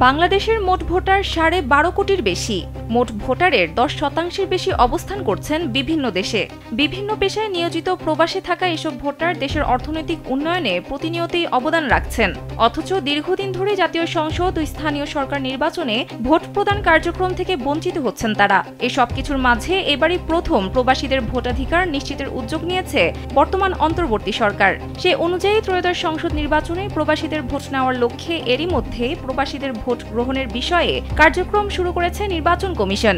বাংলাদেশের মোট ভোটার 12.5 কোটির বেশি। মোট ভোটারের 10% বেশি অবস্থান করছেন বিভিন্ন দেশে। বিভিন্ন পেশায় নিয়োজিত প্রবাসে থাকা এসব ভোটার দেশের অর্থনৈতিক উন্নয়নে প্রতিনিয়তই অবদান রাখছেন। অথচ দীর্ঘদিন ধরে জাতীয় সংসদ ও স্থানীয় সরকার নির্বাচনে ভোট প্রদান কার্যক্রম থেকে বঞ্চিত হচ্ছেন তারা। এসব কিছুর মাঝে এবারই প্রথম প্রবাসীদের ভোটাধিকার নিশ্চিতের উদ্যোগ নিয়েছে বর্তমান অন্তর্বর্তী সরকার। সে অনুযায়ী ত্রয়োদশ সংসদ নির্বাচনে প্রবাসীদের ভোট নেওয়ার লক্ষ্যে এরই মধ্যে প্রবাসীদের ভোট গ্রহণের বিষয়ে কার্যক্রম শুরু করেছে নির্বাচন কমিশন।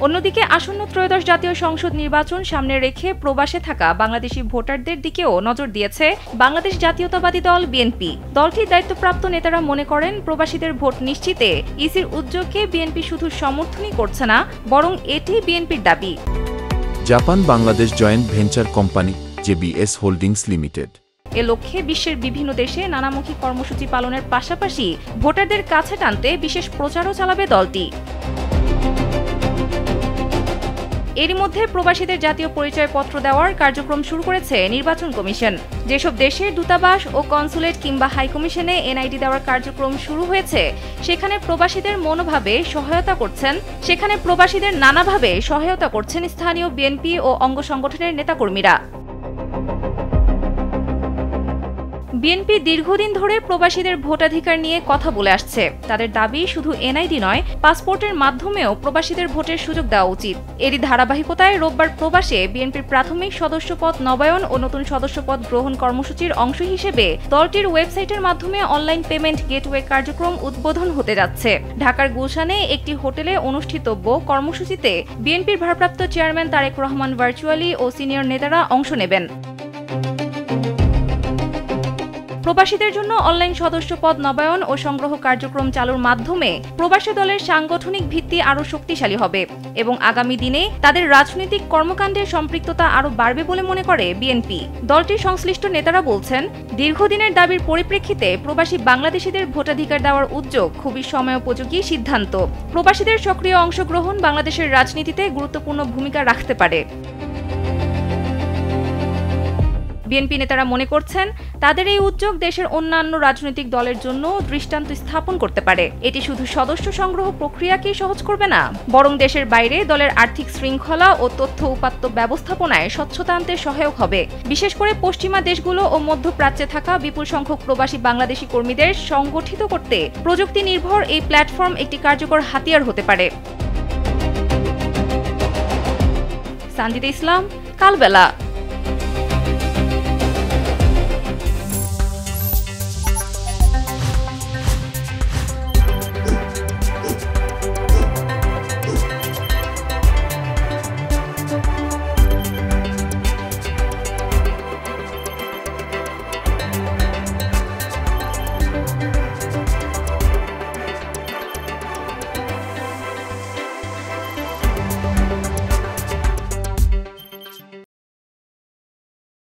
অন্যদিকে আসন্ন ত্রয়োদশ জাতীয় সংসদ নির্বাচন সামনে রেখে প্রবাসে থাকা বাংলাদেশি ভোটারদের দিকেও নজর দিয়েছে বাংলাদেশ জাতীয়তাবাদী দল বিএনপি। দলটির দায়িত্বপ্রাপ্ত নেতারা মনে করেন, প্রবাসীদের ভোট নিশ্চিতে ইসির উদ্যোগকে বিএনপি শুধু সমর্থনই করছে না, বরং এটি বিএনপির দাবি। Japan Bangladesh joint venture company JBS holdings limited এ লক্ষ্যে বিশ্বের বিভিন্ন দেশে নানামুখী কর্মসূচি পালনের পাশাপাশি ভোটারদের কাছে টানতে বিশেষ প্রচারও চালাবে দলটি। এরই মধ্যে প্রবাসীদের জাতীয় পরিচয়পত্র দেওয়ার কার্যক্রম শুরু করেছে নির্বাচন কমিশন। যেসব দেশের দূতাবাস ও কনসুলেট কিংবা হাইকমিশনে এনআইডি দেওয়ার কার্যক্রম শুরু হয়েছে, সেখানে প্রবাসীদের নানাভাবে সহায়তা করছেন স্থানীয় বিএনপি ও অঙ্গ সংগঠনের নেতাকর্মীরা। বিএনপি দীর্ঘদিন ধরে প্রবাসীদের ভোটাধিকার নিয়ে কথা বলে আসছে। তাদের দাবি, শুধু এনআইডি নয়, পাসপোর্টের মাধ্যমেও প্রবাসীদের ভোটের সুযোগ দেওয়া উচিত। এরই ধারাবাহিকতায় রোববার প্রবাসে বিএনপির প্রাথমিক সদস্যপদ নবায়ন ও নতুন সদস্যপদ গ্রহণ কর্মসূচির অংশ হিসেবে দলটির ওয়েবসাইটের মাধ্যমে অনলাইন পেমেন্ট গেটওয়ে কার্যক্রম উদ্বোধন হতে যাচ্ছে। ঢাকার গুলশানে একটি হোটেলে অনুষ্ঠিতব্য কর্মসূচিতে বিএনপির ভারপ্রাপ্ত চেয়ারম্যান তারেক রহমান ভার্চুয়ালি ও সিনিয়র নেতারা অংশ নেবেন। প্রবাসীদের জন্য অনলাইন সদস্যপদ নবায়ন ও সংগ্রহ কার্যক্রম চালুর মাধ্যমে প্রবাসী দলের সাংগঠনিক ভিত্তি আরও শক্তিশালী হবে এবং আগামী দিনে তাদের রাজনৈতিক কর্মকাণ্ডে সম্পৃক্ততা আরও বাড়বে বলে মনে করে বিএনপি। দলটির সংশ্লিষ্ট নেতারা বলছেন, দীর্ঘদিনের দাবির পরিপ্রেক্ষিতে প্রবাসী বাংলাদেশিদের ভোটাধিকার দেওয়ার উদ্যোগ খুবই সময়োপযোগী সিদ্ধান্ত। প্রবাসীদের সক্রিয় অংশগ্রহণ বাংলাদেশের রাজনীতিতে গুরুত্বপূর্ণ ভূমিকা রাখতে পারে। বিএনপি নেতারা মনে করছেন, তাদের এই উদ্যোগ দেশের অন্যান্য রাজনৈতিক দলের জন্য দৃষ্টান্ত স্থাপন করতে পারে। এটি শুধু সদস্য সংগ্রহ প্রক্রিয়াকেই সহজ করবে না, বরং দেশের বাইরে দলের আর্থিক শৃঙ্খলা ও তথ্য উপাত্ত ব্যবস্থাপনায় স্বচ্ছতা আনতে সহায়ক হবে। বিশেষ করে পশ্চিমা দেশগুলো ও মধ্যপ্রাচ্যে থাকা বিপুল সংখ্যক প্রবাসী বাংলাদেশি কর্মীদের সংগঠিত করতে প্রযুক্তি নির্ভর এই প্ল্যাটফর্ম একটি কার্যকর হাতিয়ার হতে পারে। সানজিদা ইসলাম, কালবেলা।